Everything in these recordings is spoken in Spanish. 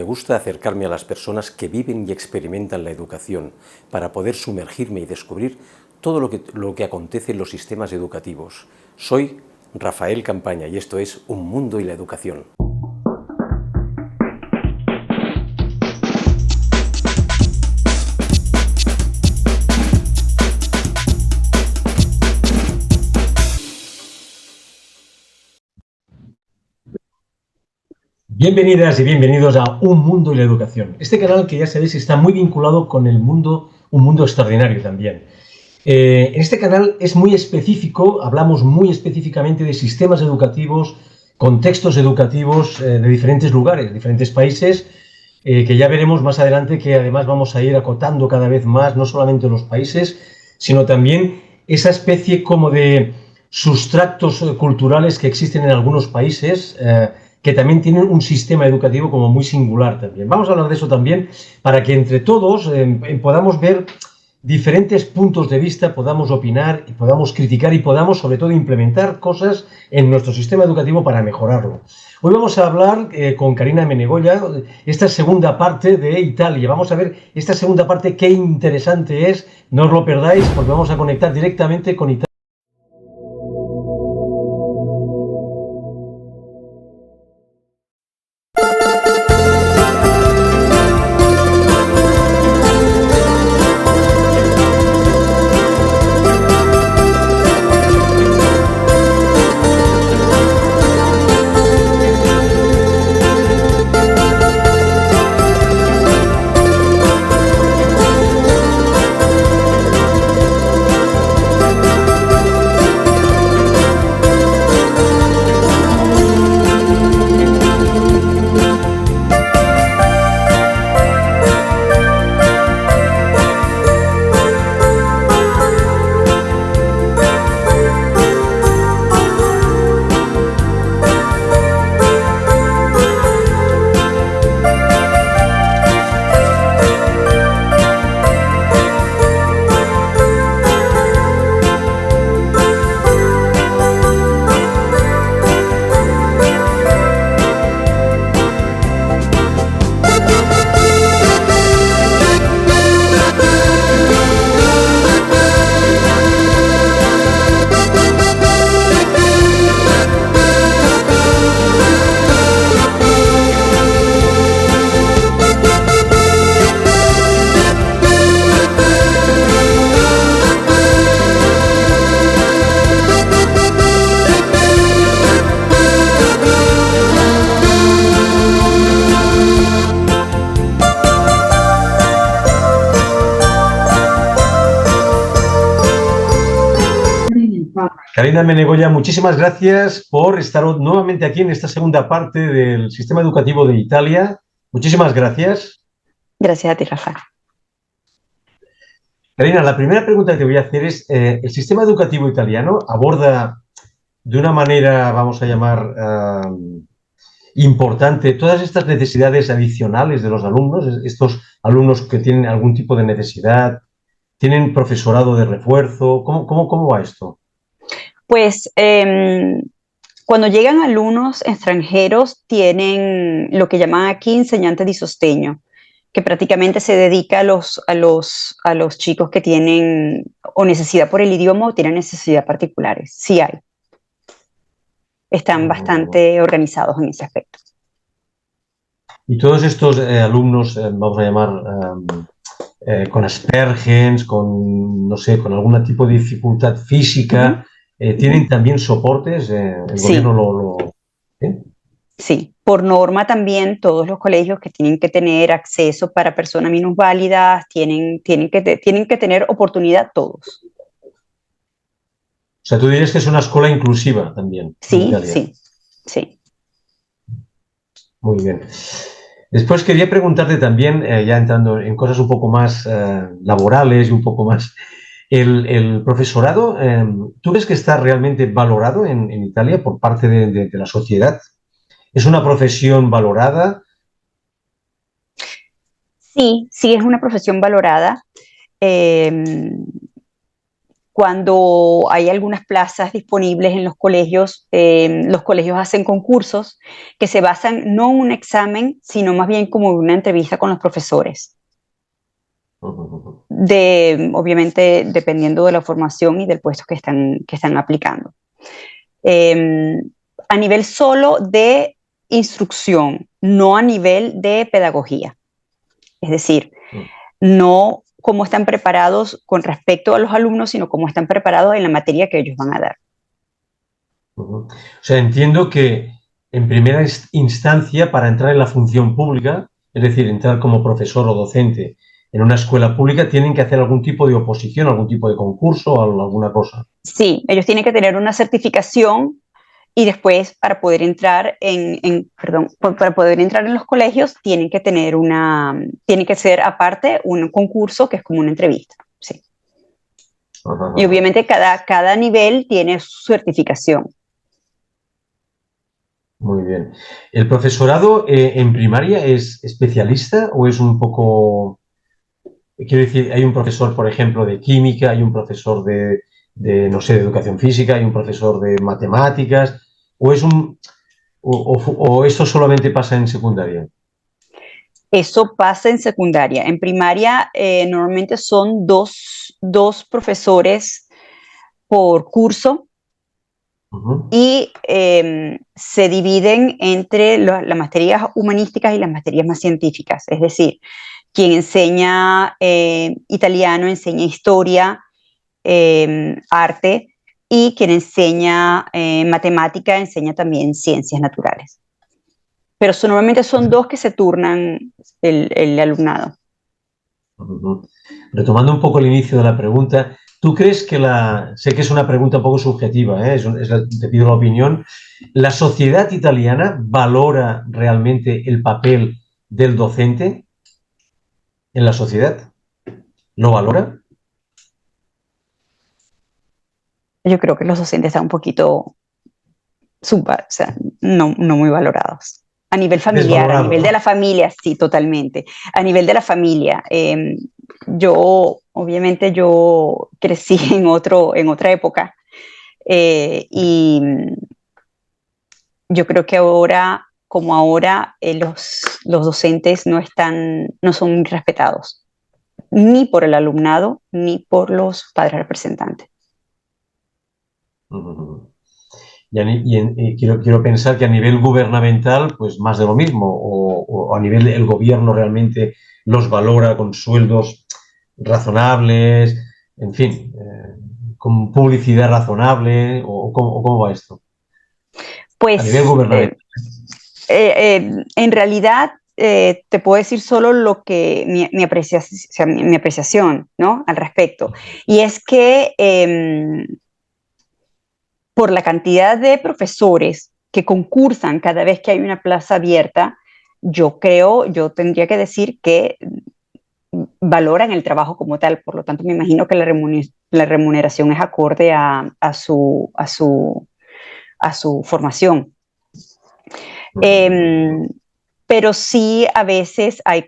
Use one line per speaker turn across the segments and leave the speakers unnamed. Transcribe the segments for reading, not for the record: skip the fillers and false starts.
gusta acercarme a las personas que viven y experimentan la educación para poder sumergirme y descubrir todo lo que acontece en los sistemas educativos. Soy Rafael Campaña y esto es Un Mundo y la Educación.
Bienvenidas y bienvenidos a Un Mundo y la Educación. Este canal que ya sabéis está muy vinculado con el mundo, un mundo extraordinario también. En este canal es muy específico, hablamos muy específicamente de sistemas educativos, contextos educativos de diferentes lugares, diferentes países, que ya veremos más adelante que además vamos a ir acotando cada vez más, no solamente los países, sino también esa especie como de sustratos culturales que existen en algunos países, que también tienen un sistema educativo como muy singular también. Vamos a hablar de eso también para que entre todos podamos ver diferentes puntos de vista, podamos opinar y podamos criticar y podamos sobre todo implementar cosas en nuestro sistema educativo para mejorarlo. Hoy vamos a hablar con Karina Menegoya, esta segunda parte de Italia. Vamos a ver esta segunda parte, qué interesante es, no os lo perdáis porque vamos a conectar directamente con Italia. Karina Menegoya, muchísimas gracias por estar nuevamente aquí en esta segunda parte del sistema educativo de Italia. Muchísimas gracias.
Gracias a ti, Rafa.
Karina, la primera pregunta que te voy a hacer es, ¿el sistema educativo italiano aborda de una manera, vamos a llamar, importante todas estas necesidades adicionales de los alumnos, estos alumnos que tienen algún tipo de necesidad, tienen profesorado de refuerzo? ¿Cómo va esto?
Pues cuando llegan alumnos extranjeros tienen lo que llaman aquí inseñantes di sostegno, que prácticamente se dedica a los chicos que tienen o necesidad por el idioma o tienen necesidades particulares. Sí hay. Están bastante organizados en ese aspecto.
Y todos estos alumnos, vamos a llamar, con Asperger, con, no sé, con algún tipo de dificultad física, ¿tienen también soportes? ¿El gobierno ¿eh?
Sí, por norma también todos los colegios que tienen que tener acceso para personas minusválidas tienen que tener oportunidad todos.
O sea, tú dirías que es una escuela inclusiva también.
Sí, sí.
Muy bien. Después quería preguntarte también, ya entrando en cosas un poco más laborales y un poco más, el profesorado, ¿tú ves que está realmente valorado en Italia por parte de la sociedad? ¿Es una profesión valorada?
Sí, sí es una profesión valorada. Cuando hay algunas plazas disponibles en los colegios hacen concursos que se basan no en un examen, sino más bien como una entrevista con los profesores. Obviamente, dependiendo de la formación y del puesto que están aplicando. A nivel solo de instrucción, no a nivel de pedagogía. Es decir, no cómo están preparados con respecto a los alumnos, sino cómo están preparados en la materia que ellos van a dar.
O sea, entiendo que en primera instancia, para entrar en la función pública, es decir, entrar como profesor o docente en una escuela pública, tienen que hacer algún tipo de oposición, algún tipo de concurso o alguna cosa.
Sí, ellos tienen que tener una certificación y después para poder entrar para poder entrar en los colegios tienen que ser aparte un concurso que es como una entrevista. Sí. Y obviamente cada nivel tiene su certificación.
Muy bien. ¿El profesorado en primaria es especialista o es un poco... Quiero decir, hay un profesor, por ejemplo, de química, hay un profesor no sé, de educación física, hay un profesor de matemáticas, o esto solamente pasa en secundaria?
Eso pasa en secundaria. En primaria normalmente son dos profesores por curso. Y se dividen entre las materias humanísticas y las materias más científicas. Es decir, quien enseña italiano enseña historia, arte, y quien enseña matemática enseña también ciencias naturales. Pero normalmente son dos que se turnan el alumnado.
Retomando un poco el inicio de la pregunta, ¿tú crees que sé que es una pregunta un poco subjetiva, te pido la opinión, ¿la sociedad italiana valora realmente el papel del docente en la sociedad? ¿Lo valora?
Yo creo que los docentes están un poquito no muy valorados. A nivel familiar, a nivel de la familia, sí, totalmente. A nivel de la familia, obviamente yo crecí en otra época y yo creo que ahora, los docentes no son muy respetados, ni por el alumnado, ni por los padres representantes.
Y quiero pensar que a nivel gubernamental, pues más de lo mismo, o a nivel del gobierno realmente los valora con sueldos razonables, en fin, con publicidad razonable, o cómo va esto.
Pues,
a nivel gubernamental.
En realidad, te puedo decir solo lo que mi apreciación, ¿no?, al respecto. Y es que por la cantidad de profesores que concursan cada vez que hay una plaza abierta, yo tendría que decir que valoran el trabajo como tal. Por lo tanto, me imagino que la remuneración es acorde a su formación. Pero sí, a veces hay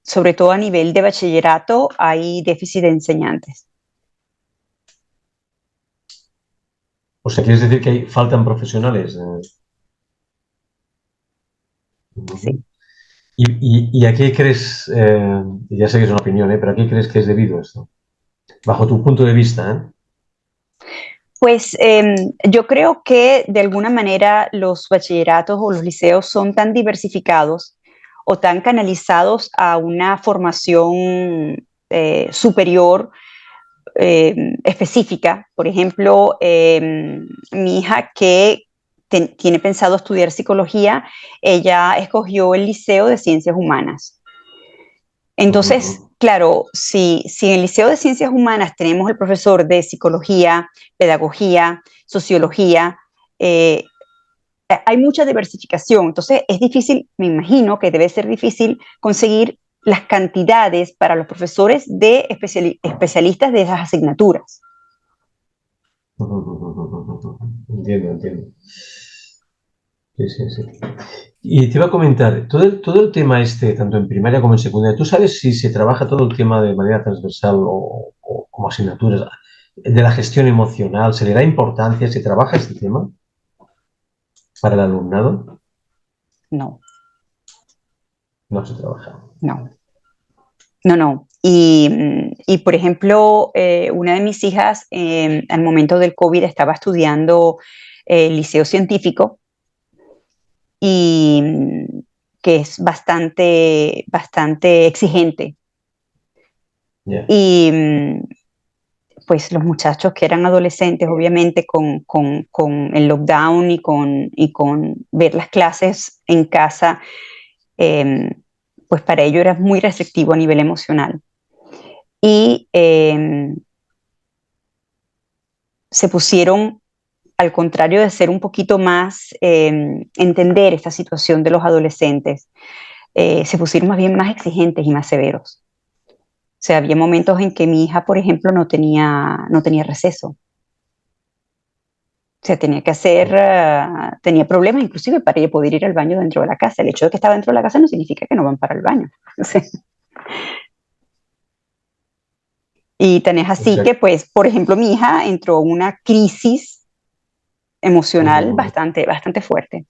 sobre todo a nivel de bachillerato, hay déficit de enseñantes.
O sea, ¿quieres decir que faltan profesionales?
Sí.
¿Y a qué crees, ya sé que es una opinión, pero a qué crees que es debido esto? Bajo tu punto de vista,
Pues yo creo que de alguna manera los bachilleratos o los liceos son tan diversificados o tan canalizados a una formación superior específica. Por ejemplo, mi hija que tiene pensado estudiar psicología, ella escogió el Liceo de Ciencias Humanas. Entonces, claro, si en el Liceo de Ciencias Humanas tenemos el profesor de psicología, pedagogía, sociología, hay mucha diversificación. Entonces, es difícil, me imagino que debe ser difícil conseguir las cantidades para los profesores de especialistas de esas asignaturas.
Entiendo. Sí. Y te iba a comentar, todo el tema tanto en primaria como en secundaria, ¿tú sabes si se trabaja todo el tema de manera transversal o como asignaturas? de la gestión emocional? ¿Se le da importancia? ¿Se trabaja este tema para el alumnado?
No,
No se trabaja.
no, no. Y, por ejemplo, una de mis hijas al momento del COVID estaba estudiando el liceo científico y que es bastante exigente.
Yeah.
Y pues los muchachos que eran adolescentes, obviamente con el lockdown y con ver las clases en casa, pues para ellos era muy restrictivo a nivel emocional. Y se pusieron, al contrario de ser un poquito más, entender esta situación de los adolescentes, se pusieron más bien más exigentes y más severos. O sea, había momentos en que mi hija, por ejemplo, no tenía receso. O sea, tenía que hacer, tenía problemas inclusive para ella poder ir al baño dentro de la casa. El hecho de que estaba dentro de la casa no significa que no van para el baño. Y tan es así que, pues, por ejemplo, mi hija entró en una crisis emocional bastante fuerte.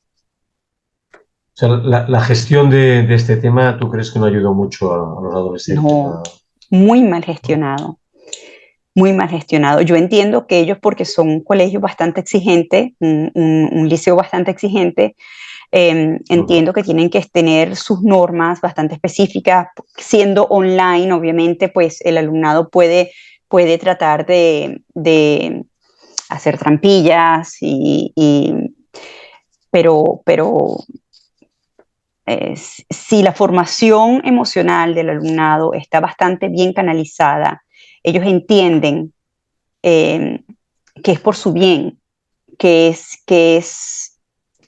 O sea, la gestión de este tema, ¿tú crees que no ayudó mucho a los adolescentes?
No, muy mal gestionado. Muy mal gestionado. Yo entiendo que ellos, porque son un colegio bastante exigente, un liceo bastante exigente, entiendo que tienen que tener sus normas bastante específicas. Siendo online, obviamente, pues el alumnado puede tratar de hacer trampillas, pero si la formación emocional del alumnado está bastante bien canalizada, ellos entienden que es por su bien, que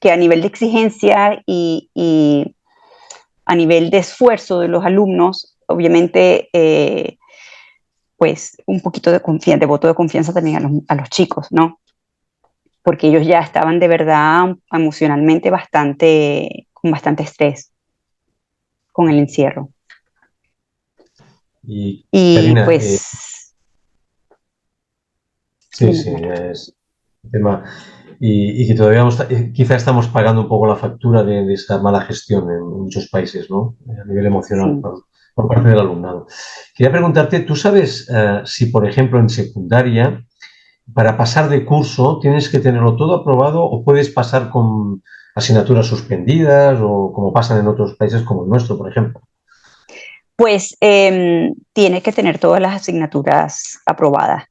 a nivel de exigencia y a nivel de esfuerzo de los alumnos, obviamente, pues un poquito de voto de confianza también a los chicos, ¿no? Porque ellos ya estaban de verdad emocionalmente con bastante estrés con el encierro.
Y
Y
Karina,
pues...
sí, es un tema. Y que todavía quizá estamos pagando un poco la factura de esta mala gestión en muchos países, ¿no? A nivel emocional
Sí.
por parte del alumnado. Quería preguntarte, ¿tú sabes si, por ejemplo, en secundaria, para pasar de curso, tienes que tenerlo todo aprobado o puedes pasar con asignaturas suspendidas o como pasan en otros países como el nuestro, por ejemplo?
Pues tiene que tener todas las asignaturas aprobadas.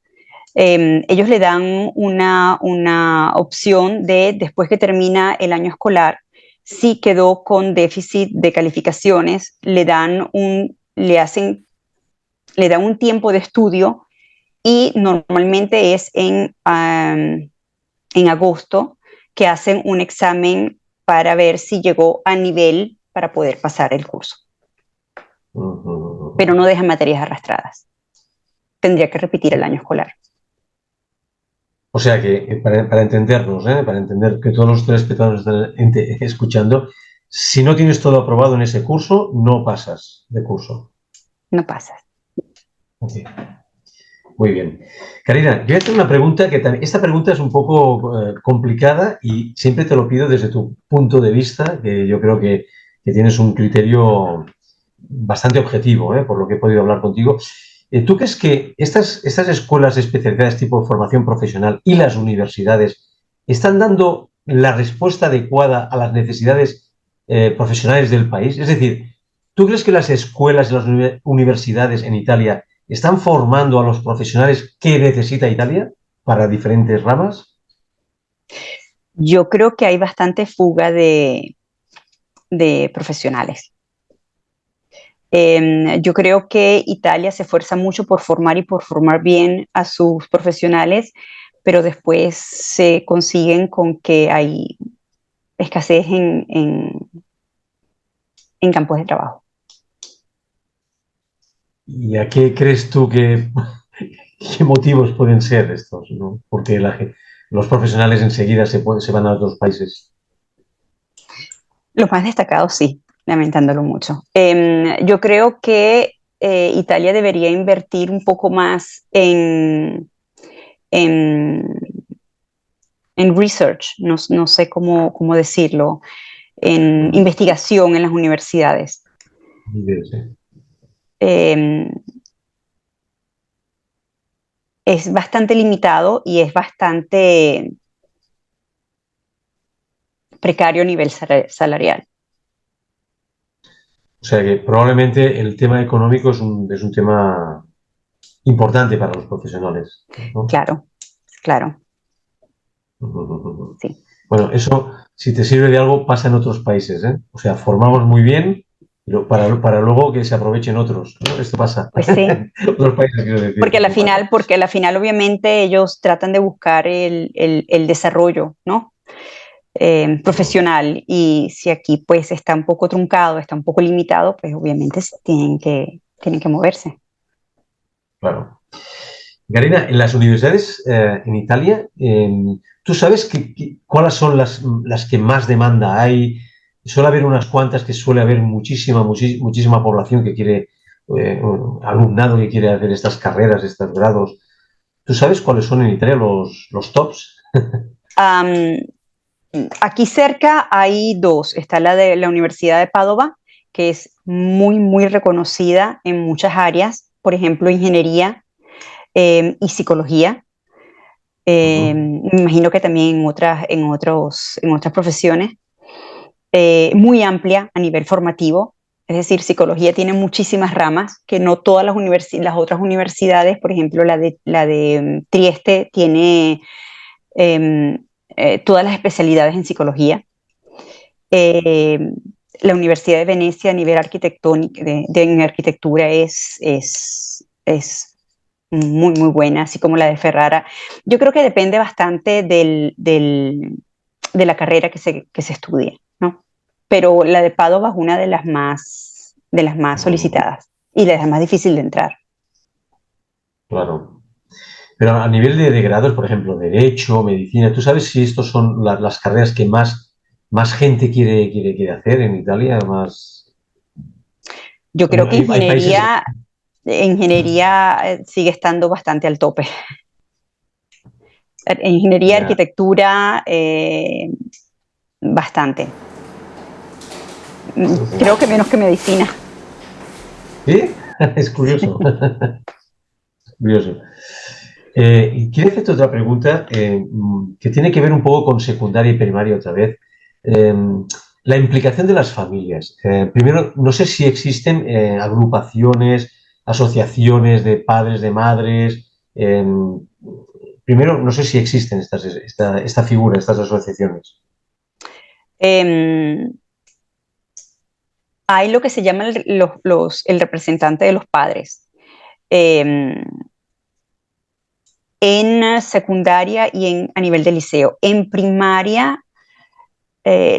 Ellos le dan una opción de, después que termina el año escolar, si quedó con déficit de calificaciones, le dan un tiempo de estudio y normalmente es en agosto que hacen un examen para ver si llegó a nivel para poder pasar el curso. Pero no dejan materias arrastradas. Tendría que repetir el año escolar.
O sea que, para entendernos, para entender que todos los telespectadores están escuchando, si no tienes todo aprobado en ese curso, no pasas de curso.
No pasas.
Okay. Muy bien. Karina, yo voy a hacer una pregunta esta pregunta es un poco complicada y siempre te lo pido desde tu punto de vista, que yo creo que tienes un criterio bastante objetivo, por lo que he podido hablar contigo. ¿Tú crees que estas escuelas especializadas tipo formación profesional y las universidades están dando la respuesta adecuada a las necesidades profesionales del país? Es decir, ¿tú crees que las escuelas y las universidades en Italia están formando a los profesionales que necesita Italia para diferentes ramas?
Yo creo que hay bastante fuga de profesionales. Yo creo que Italia se esfuerza mucho por formar y por formar bien a sus profesionales, pero después se consiguen con que hay escasez en campos de trabajo.
¿Y a qué crees tú qué motivos pueden ser estos, ¿no? Porque los profesionales enseguida se van a otros países.
Los más destacados sí, lamentándolo mucho. Yo creo que Italia debería invertir un poco más en research, no sé cómo decirlo, en investigación en las universidades. Eh, es bastante limitado y es bastante precario a nivel salarial.
O sea que probablemente el tema económico es un tema importante para los profesionales, ¿no?
Claro, claro, sí.
Bueno, eso, si te sirve de algo, pasa en otros países, ¿eh? O sea, formamos muy bien, pero para luego que se aprovechen otros, ¿no? Esto pasa.
Pues sí.
Otros países, quiero decir.
Porque a la final obviamente ellos tratan de buscar el desarrollo, ¿no? Profesional, y si aquí pues está un poco truncado, está un poco limitado, pues obviamente tienen que moverse.
Claro. Garina, en las universidades en Italia, ¿tú sabes cuáles son las que más demanda hay? Suele haber unas cuantas que suele haber muchísima población que quiere, alumnado que quiere hacer estas carreras, estos grados. ¿Tú sabes cuáles son en Italia los tops?
Aquí cerca hay dos. Está la de la Universidad de Padova, que es muy reconocida en muchas áreas, por ejemplo, ingeniería y psicología. Me imagino que también en otras profesiones. Muy amplia a nivel formativo. Es decir, psicología tiene muchísimas ramas que no todas las otras universidades, por ejemplo, la de Trieste tiene todas las especialidades en psicología. Eh, la Universidad de Venecia a nivel arquitectónico, en arquitectura es muy buena, así como la de Ferrara. Yo creo que depende bastante de la carrera que se estudie, ¿no? Pero la de Padova es una de las más solicitadas y de las más difíciles de entrar.
Claro. Pero a nivel de grados, por ejemplo, Derecho, Medicina, ¿tú sabes si estos son las carreras que más gente quiere hacer en Italia?
Yo creo que
Hay países...
ingeniería sigue estando bastante al tope. Ingeniería,
Ya.
arquitectura, bastante. Creo que menos que medicina.
¿Sí? Es curioso. Curioso. Y quiero hacerte otra pregunta que tiene que ver un poco con secundaria y primaria otra vez. Eh, la implicación de las familias. Primero, no sé si existen agrupaciones, asociaciones de padres, de madres. Primero, no sé si existen esta figura, estas asociaciones.
Eh, Hay lo que se llama el representante de los padres. Eh, en secundaria y a nivel de liceo. En primaria,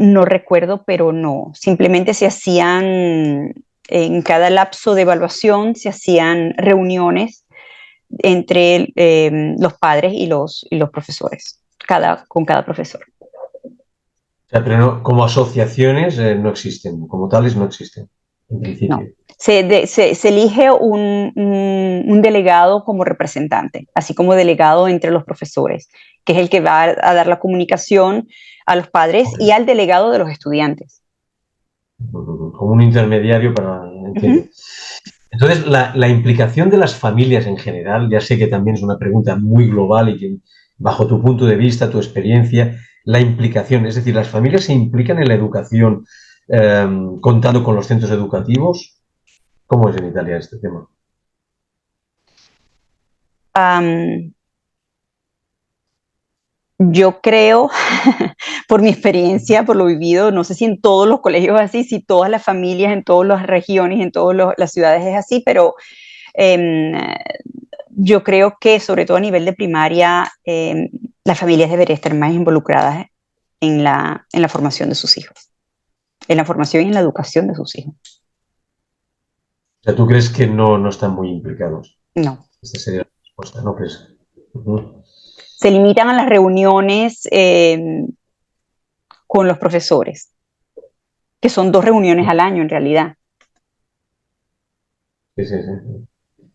no recuerdo, pero no. Simplemente se hacían, en cada lapso de evaluación, se hacían reuniones entre los padres y los profesores, con cada profesor.
O sea, pero como asociaciones no existen, como tales no existen, en principio.
No. Se elige un delegado como representante, así como delegado entre los profesores, que es el que va a dar la comunicación a los padres y al delegado de los estudiantes.
Como un intermediario para... Entiendo. Entonces, la implicación de las familias en general, ya sé que también es una pregunta muy global y que bajo tu punto de vista, tu experiencia, la implicación, es decir, ¿las familias se implican en la educación contando con los centros educativos? ¿Cómo es en Italia este tema?
Yo creo, por mi experiencia, por lo vivido, no sé si en todos los colegios es así, si todas las familias, en todas las regiones, en todas las ciudades es así, pero eh, yo creo que sobre todo a nivel de primaria, las familias deberían estar más involucradas en la formación de sus hijos, en la formación y en la educación de sus hijos.
O sea, ¿tú crees que no están muy implicados?
No.
Esta sería la respuesta, ¿no crees?
Se limitan a las reuniones con los profesores, que son 2 reuniones al año en realidad.
Sí.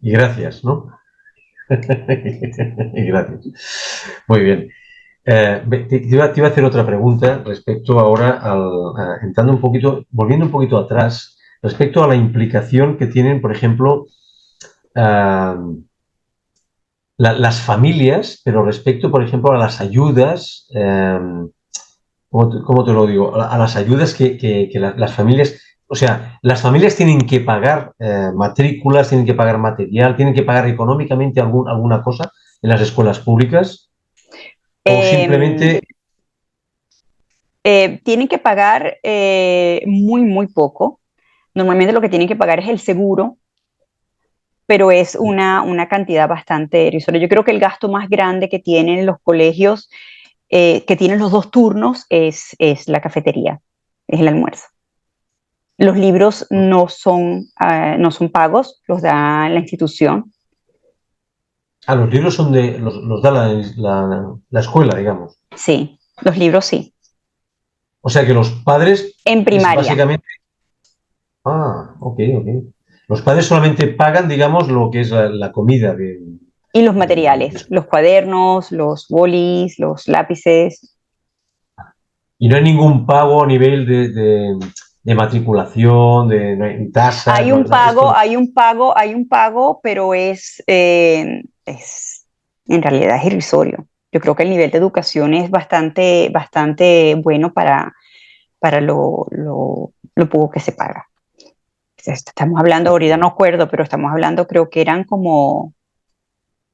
Y gracias, ¿no? Gracias. Muy bien. Te iba a hacer otra pregunta respecto ahora entrando un poquito, volviendo un poquito atrás, respecto a la implicación que tienen, por ejemplo, ah, las familias, pero respecto, por ejemplo, a las ayudas, ¿cómo te lo digo? A las ayudas que las familias, o sea, las familias tienen que pagar matrículas, tienen que pagar material, tienen que pagar económicamente alguna cosa en las escuelas públicas, o
Em,
simplemente,
Tienen que pagar muy, muy poco. Normalmente lo que tienen que pagar es el seguro, pero es una cantidad bastante irrisoria. Yo creo que el gasto más grande que tienen los colegios, que tienen los dos turnos, es la cafetería, es el almuerzo. Los libros no son pagos, los da la institución.
los libros son los da la escuela, digamos.
Sí, los libros sí.
O sea que los padres
En
es
primaria.
básicamente, ok, ok. Los padres solamente pagan, digamos, lo que es la comida
Y los materiales, los cuadernos, los bolis, los lápices.
y no hay ningún pago a nivel de matriculación, no hay tasas,
Hay
no,
un pago,
esto.
hay un pago, hay un pago, pero en realidad es irrisorio. Yo creo que el nivel de educación es bastante, bastante bueno para lo poco que se paga. Estamos hablando, ahorita no acuerdo, pero estamos hablando, creo que eran como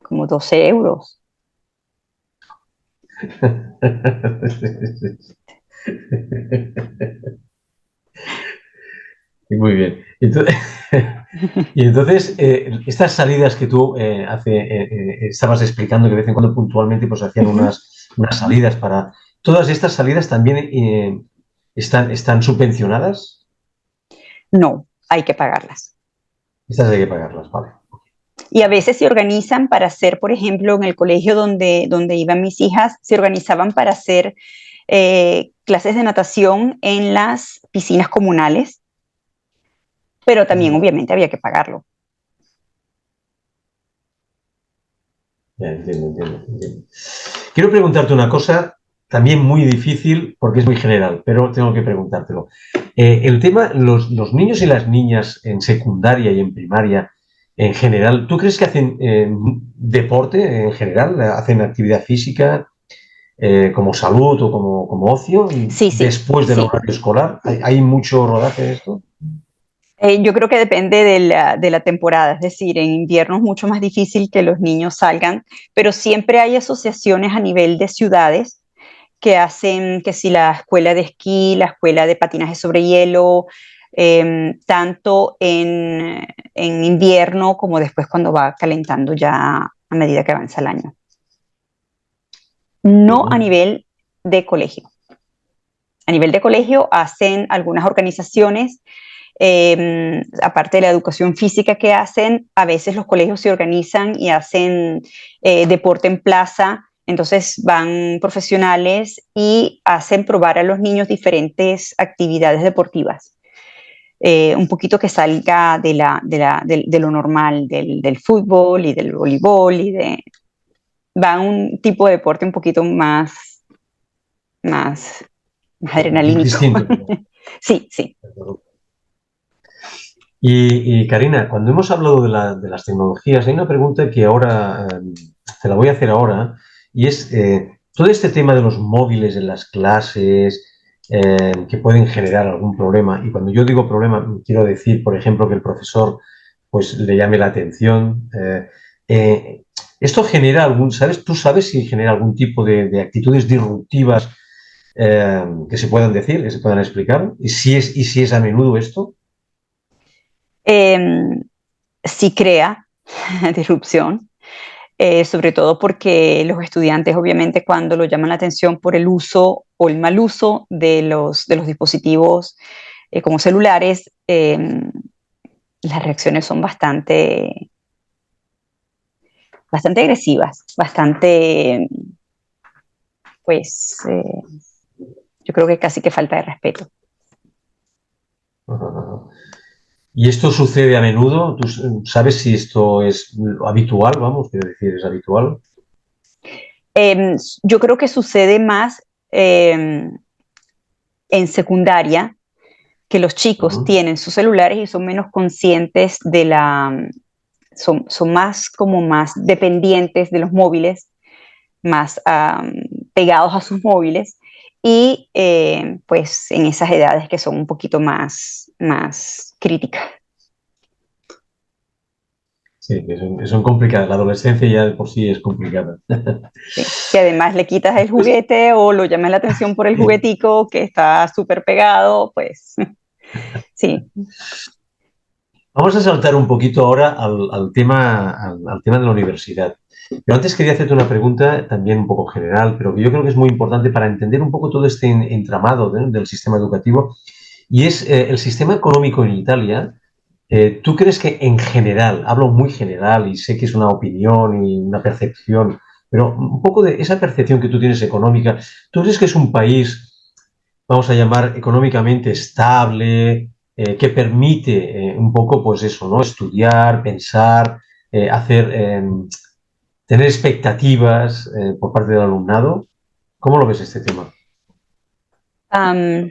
12 euros.
Muy bien. Entonces, y entonces, estas salidas que tú estabas explicando que de vez en cuando puntualmente pues hacían
Ujú.
unas salidas para... ¿Todas estas salidas también están subvencionadas?
No, hay que pagarlas.
Estas hay que pagarlas, vale.
Y a veces se organizan para hacer, por ejemplo, en el colegio donde iban mis hijas, se organizaban para hacer clases de natación en las piscinas comunales, pero también
Mm,
obviamente había que pagarlo.
ya, entiendo. Quiero preguntarte una cosa también muy difícil porque es muy general, pero tengo que preguntártelo. El tema, los niños y las niñas en secundaria y en primaria en general, ¿tú crees que hacen deporte en general? ¿Hacen actividad física como salud o como ocio
Sí, sí,
después del
sí.
horario escolar? ¿Hay mucho rodaje de esto?
Yo creo que depende de la temporada, es decir, en invierno es mucho más difícil que los niños salgan, pero siempre hay asociaciones a nivel de ciudades que hacen que si la escuela de esquí, la escuela de patinaje sobre hielo, tanto en invierno como después cuando va calentando ya a medida que avanza el año. No a
Ujú.
nivel de colegio. A nivel de colegio hacen algunas organizaciones, aparte de la educación física que hacen, a veces los colegios se organizan y hacen deporte en plaza. Entonces van profesionales y hacen probar a los niños diferentes actividades deportivas. Un poquito que salga de lo normal, del fútbol y del voleibol va a un tipo de deporte un poquito más, más adrenalínico.
Distinto.
Sí, sí.
Y Karina, cuando hemos hablado de las tecnologías, hay una pregunta que ahora te la voy a hacer ahora, y es todo este tema de los móviles en las clases que pueden generar algún problema. Y cuando yo digo problema, quiero decir, por ejemplo, que el profesor pues le llame la atención. Eh, esto genera ¿sabes? ¿Tú sabes si genera algún tipo de actitudes disruptivas que se puedan decir, que se puedan explicar? ¿Y si es a menudo esto?
Eh, sí crea disrupción, sobre todo porque los estudiantes obviamente cuando lo llaman la atención por el uso o el mal uso de los dispositivos como celulares, las reacciones son bastante agresivas, bastante, pues, yo creo que casi que falta de respeto.
¿Y esto sucede a menudo? ¿Tú sabes si esto es habitual? Vamos, quiero decir, ¿es habitual?
Yo creo que sucede más en secundaria, que los chicos
Ujú.
tienen sus celulares y son menos conscientes son más como más dependientes de los móviles, más pegados a sus móviles y pues en esas edades que son un poquito más críticas.
Sí, son complicadas. La adolescencia ya de por sí es complicada.
¿Sí? Si además le quitas el
Pues,
juguete o lo llamas la atención por el juguetico que está súper pegado, pues sí.
vamos a saltar un poquito ahora al tema de la universidad. Pero antes quería hacerte una pregunta también un poco general, pero que yo creo que es muy importante para entender un poco todo este entramado del sistema educativo. Y es el sistema económico en Italia. ¿Tú crees que en general, hablo muy general y sé que es una opinión y una percepción, pero un poco de esa percepción que tú tienes económica, ¿tú crees que es un país, vamos a llamar, económicamente estable, que permite un poco, pues eso, ¿no? Estudiar, pensar, hacer, tener expectativas por parte del alumnado? ¿Cómo lo ves este tema?
Um,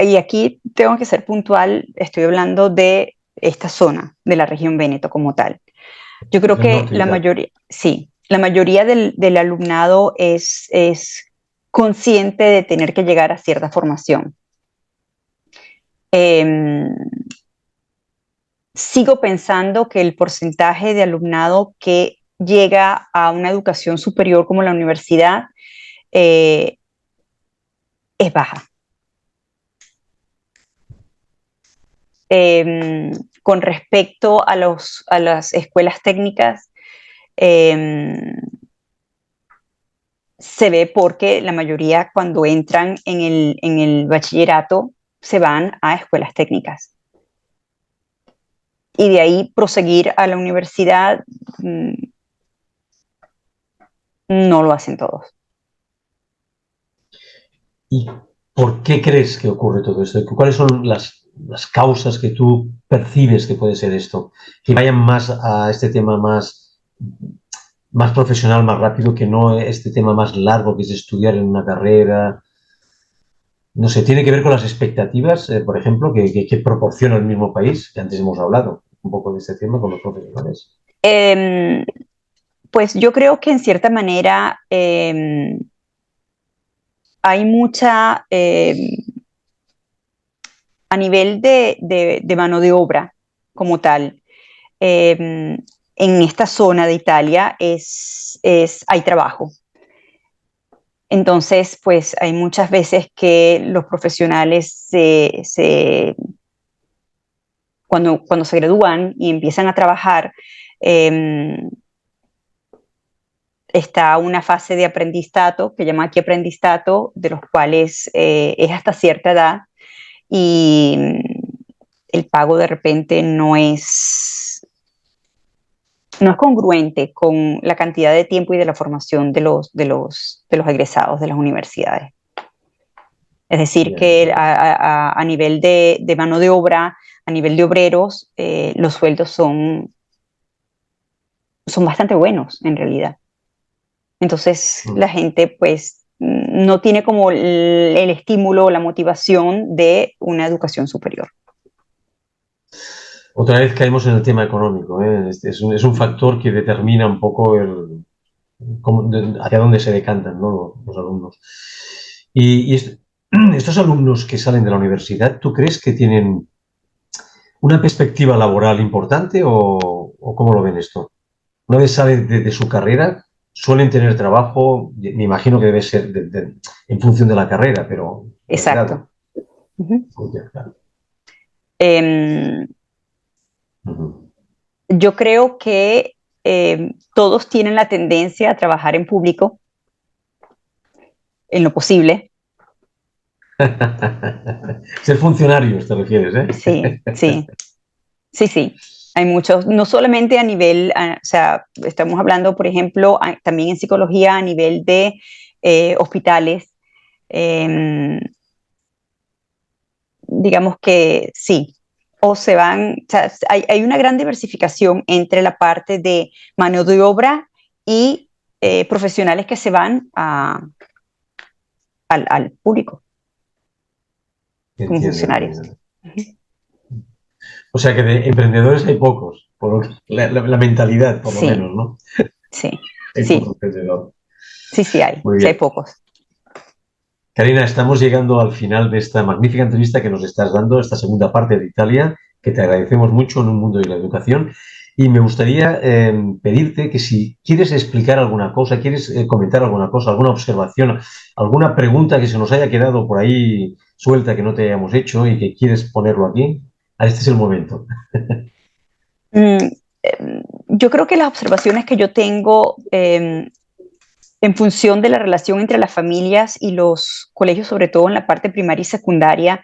y aquí tengo que ser puntual, estoy hablando de esta zona, de la región Véneto como tal. Yo creo
Del
que
norte de
la
Italia.
mayoría, sí, la mayoría del alumnado es consciente de tener que llegar a cierta formación. Eh, Sigo pensando que el porcentaje de alumnado que llega a una educación superior como la universidad eh, es baja. Eh, con respecto a las escuelas técnicas, eh, se ve porque la mayoría cuando entran en el bachillerato se van a escuelas técnicas. Y de ahí proseguir a la universidad no lo hacen todos.
¿Y por qué crees que ocurre todo esto? ¿Cuáles son las causas que tú percibes que puede ser esto? Que vayan más a este tema más profesional, más rápido, que no este tema más largo que es estudiar en una carrera. No sé, tiene que ver con las expectativas, por ejemplo, que proporciona el mismo país, que antes hemos hablado un poco de este tema con los profesionales.
Eh, pues yo creo que en cierta manera hay mucha, a nivel de mano de obra como tal, en esta zona de Italia hay trabajo. Entonces, pues hay muchas veces que los profesionales cuando se gradúan y empiezan a trabajar, eh, está una fase de aprendizato, que llama aquí aprendizato, de los cuales es hasta cierta edad y el pago de repente no es congruente con la cantidad de tiempo y de la formación de los egresados de las universidades. Es decir,
Ya,
que a nivel de mano de obra, a nivel de obreros, los sueldos son bastante buenos en realidad. Entonces
mm.
la gente pues no tiene como el estímulo o la motivación de una educación superior.
Otra vez caemos en el tema económico, ¿eh? Es un factor que determina un poco hacia dónde se decantan, ¿no? Los alumnos. Estos alumnos que salen de la universidad, ¿tú crees que tienen una perspectiva laboral importante o cómo lo ven esto? Una vez salen de su carrera, suelen tener trabajo, me imagino que debe ser en función de la carrera, pero
Exacto.
variado.
Uh-huh.
Claro.
Eh,
Ujú.
yo creo que todos tienen la tendencia a trabajar en público en lo posible.
Ser funcionarios, te refieres,
Sí,
¿eh?
sí, sí, sí. Hay muchos, no solamente a nivel, o sea, estamos hablando, por ejemplo, también en psicología a nivel de hospitales, eh, digamos que sí. O se van, o sea, hay una gran diversificación entre la parte de mano de obra y profesionales que se van al público como
Entiendo,
funcionarios.
entiendo. O sea que de emprendedores hay pocos, la mentalidad por lo
Sí,
menos, ¿no?
sí,
Hay
sí,
poco emprendedor. Muy
sí hay
bien.
pocos.
Karina, estamos llegando al final de esta magnífica entrevista que nos estás dando, esta segunda parte de Italia, que te agradecemos mucho en un mundo de la educación. Y me gustaría pedirte que si quieres explicar alguna cosa, quieres comentar alguna cosa, alguna observación, alguna pregunta que se nos haya quedado por ahí suelta que no te hayamos hecho y que quieres ponerlo aquí, este es el momento.
Mm, yo creo que las observaciones que yo tengo en función de la relación entre las familias y los colegios, sobre todo en la parte primaria y secundaria,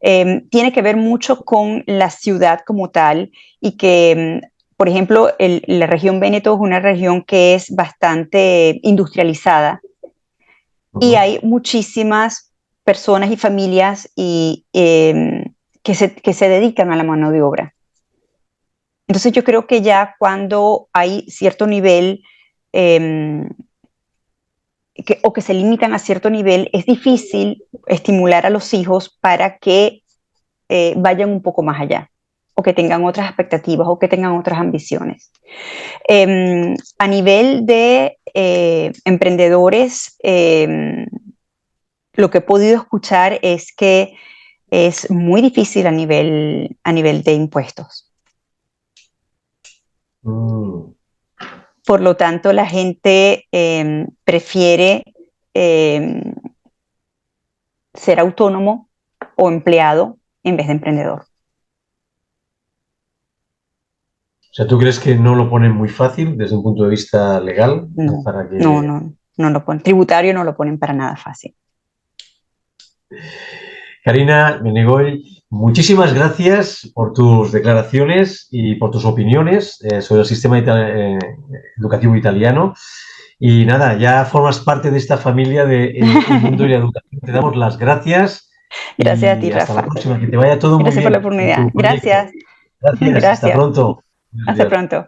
tiene que ver mucho con la ciudad como tal y que, por ejemplo, la región Véneto es una región que es bastante industrializada y hay muchísimas personas y familias que se dedican a la mano de obra. Entonces yo creo que ya cuando hay cierto nivel o que se limitan a cierto nivel, es difícil estimular a los hijos para que vayan un poco más allá, o que tengan otras expectativas, o que tengan otras ambiciones. A nivel de emprendedores, lo que he podido escuchar es que es muy difícil a nivel de impuestos. Por lo tanto, la gente prefiere ser autónomo o empleado en vez de emprendedor.
O sea, ¿tú crees que no lo ponen muy fácil desde un punto de vista legal?
No,
Para que...
no lo ponen. Tributario no lo ponen para nada fácil.
Karina Menegoy, muchísimas gracias por tus declaraciones y por tus opiniones sobre el sistema educativo italiano. Y nada, ya formas parte de esta familia del mundo y la educación. Te damos las gracias
Gracias a ti,
y hasta la
Rafa.
próxima. Que te vaya todo muy
Gracias por la
bien en
oportunidad.
tu proyecto.
Gracias.
Gracias, hasta
Gracias.
pronto.
Hasta pronto.